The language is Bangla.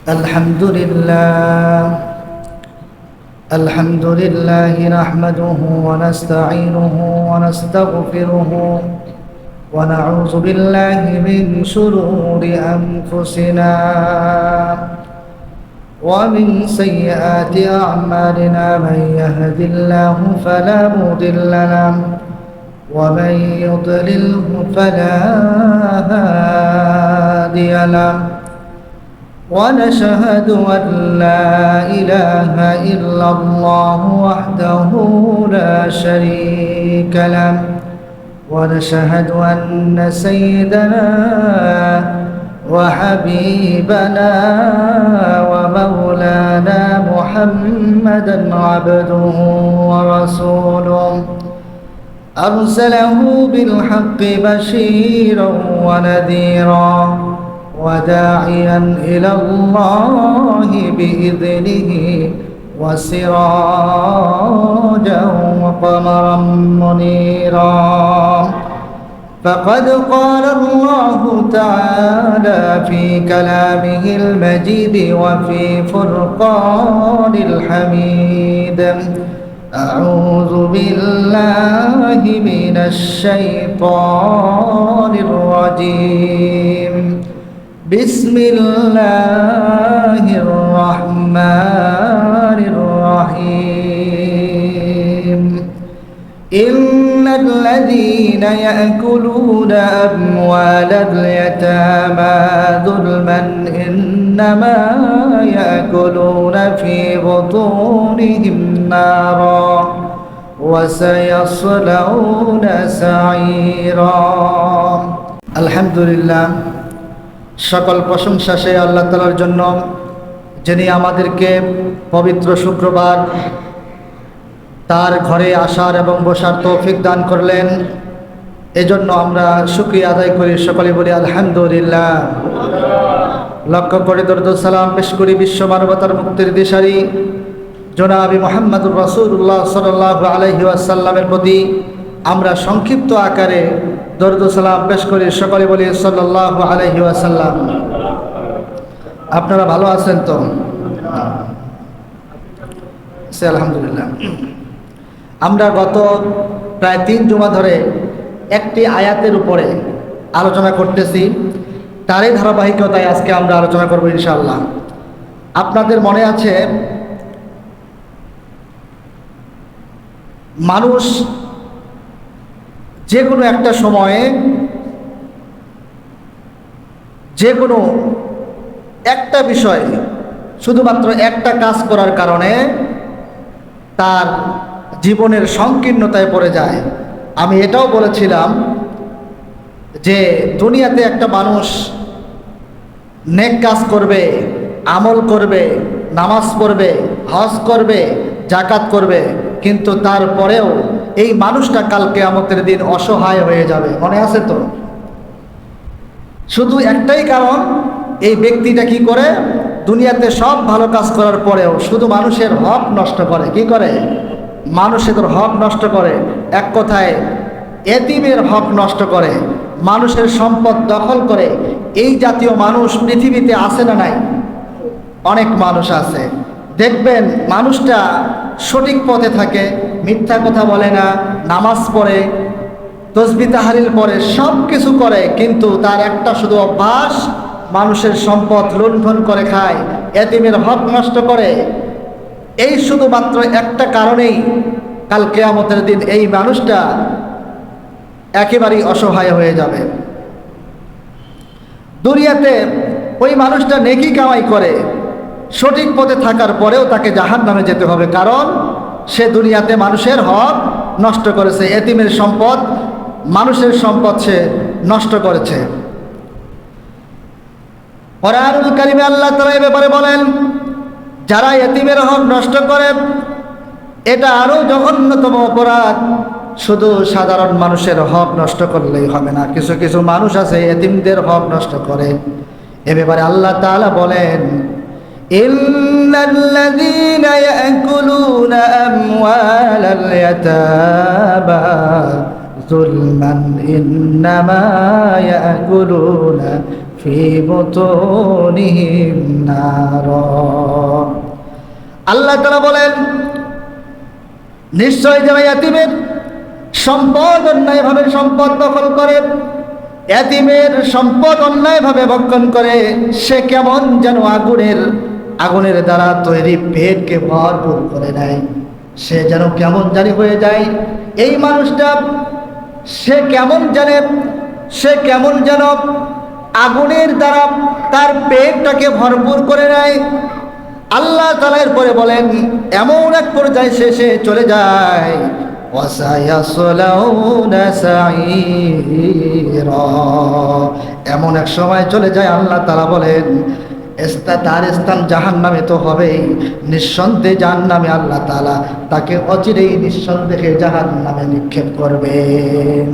الحمد لله نحمده ونستعينه ونستغفره ونعوذ بالله من شرور أنفسنا ومن سيئات أعمالنا من يهد الله فلا مضل له ومن يضلله فلا هادي له ونشهد أن لا إله إلا الله وحده لا شريك له ونشهد أن سيدنا وحبيبنا ومولانا محمدا عبده ورسوله أرسله بالحق بشيرا ونذيرا وداعيا إلى الله بإذنه وسراجا وقمرا منيرا فقد قال الله تعالى في كلامه المجيد وفي فرقان الحميد أعوذ بالله من الشيطان الرجيم بسم الله الرحمن الرحيم إن الذين يأكلون أموال اليتامى ظلما إنما يأكلون في بطونهم نارا وسيصلون سعيرا الحمد لله সকল প্রশংসা সেই আল্লাহ তাআলার জন্য যিনি আমাদেরকে পবিত্র শুক্রবার তার ঘরে আসার এবং বসার তৌফিক দান করলেন। এজন্য আমরা শুকরিয়া আদায় করি, সকলে বলি আলহামদুলিল্লাহ। লক্ষ কোটি দরুদ সালাম পেশ করি বিশ্ব মানবতার মুক্তির দিশারি জনাবি মুহাম্মদুর রাসূলুল্লাহ সাল্লাল্লাহু আলাইহি ওয়াসাল্লামের প্রতি আমরা সংক্ষিপ্ত আকারে দরুদ সালাম পেশ করি, সকলে বলি সাল্লাল্লাহু আলাইহি ওয়াসাল্লাম। আপনারা ভালো আছেন তো? আলহামদুলিল্লাহ। আমরা গত প্রায় 3 জুমা ধরে একটি আয়াতের উপরে আলোচনা করতেছি, তারই ধারাবাহিকতায় আজকে আমরা আলোচনা করব ইনশাআল্লাহ। আপনাদের মনে আছে মানুষ যে কোনো একটা সময়ে যে কোনো একটা বিষয় শুধুমাত্র একটা কাজ করার কারণে তার জীবনের সংকীর্ণতায় পড়ে যায়। আমি এটাও বলেছিলাম যে দুনিয়াতে একটা মানুষ নেক কাজ করবে, আমল করবে, নামাজ পড়বে, হজ করবে, যাকাত করবে, কিন্তু তারপরেও এই মানুষটা কাল কিয়ামতের দিন অসহায় হয়ে যাবে। মনে আছে তো? শুধু একটাই কারণ, এই ব্যক্তিটা কি করে? দুনিয়াতে সব ভালো কাজ করার পরেও শুধু মানুষের হক নষ্ট করে। কি করে? মানুষের হক নষ্ট করে। এক কথায় এতিমের হক নষ্ট করে, মানুষের সম্পদ দখল করে। এই জাতীয় মানুষ পৃথিবীতে আছে না নাই? অনেক মানুষ আছে। দেখবেন মানুষটা সঠিক পথে থাকে, মিথ্যা কথা বলে না, নামাজ পড়ে, তসবিহ তাহলিল পড়ে, সব কিছু করে, কিন্তু তার একটা শুধু অভ্যাস, মানুষের সম্পদ লুণ্ঠন করে খায়, এতিমের হক নষ্ট করে। এই শুধুমাত্র একটা কারণেই কাল কিয়ামতের দিন এই মানুষটা একেবারেই অসহায় হয়ে যাবে। দুনিয়াতে ওই মানুষটা নেকি কামাই করে, সঠিক পথে থাকার পরেও তাকে জাহান্নামে যেতে হবে, কারণ সে দুনিয়াতে মানুষের হক নষ্ট করেছে, এতিমের সম্পদ, মানুষের সম্পদ সে নষ্ট করেছে। কোরআনুল কারীমে আল্লাহ তাআলা এই ব্যাপারে বলেন, যারা এতিমের হক নষ্ট করে এটা আরো জঘন্যতম অপরাধ। শুধু সাধারণ মানুষের হক নষ্ট করলেই হবে না, কিছু কিছু মানুষ আছে এতিমদের হক নষ্ট করে। এ ব্যাপারে আল্লাহ তাআলা বলেন, ইন্নাল্লাযীনা ইয়াকুলুনা আমওয়ালাল ইয়াতামা যুলমান ইন্নামা ইয়াকুলুনা ফি বুতুনিহিম নার। আল্লাহ তাআলা বলেন, নিশ্চয় যারা ইয়াতীমের সম্পদ অন্যায়ভাবে সম্পদ দখল করে, ইয়াতীমের সম্পদ অন্যায়ভাবে ভক্ষণ করে, সে কেমন যেন আগুনের দ্বারা তৈরি পেটকে ভরপুর করে নেয়। সে যেন কেমন জানি হয়ে যায়। এই মানুষটা সে কেমন যেন আগুনের দ্বারা তার পেটটাকে ভরপুর করে নেয়। আল্লাহ তাআলা এরপরে বলেন, এমন এক পর্যায়ে সে চলে যায়, ওয়াসায়াসলাউনা সাঈরা, এমন এক সময় চলে যায় আল্লাহ তাআলা বলেন তার স্থান জাহান্নামে তো হবেই, নিঃসন্দেহে জাহান্নামে আল্লাহ তাআলা তাকে অচিরেই নিঃসন্দেহে জাহান্নামে নিক্ষেপ করবেন।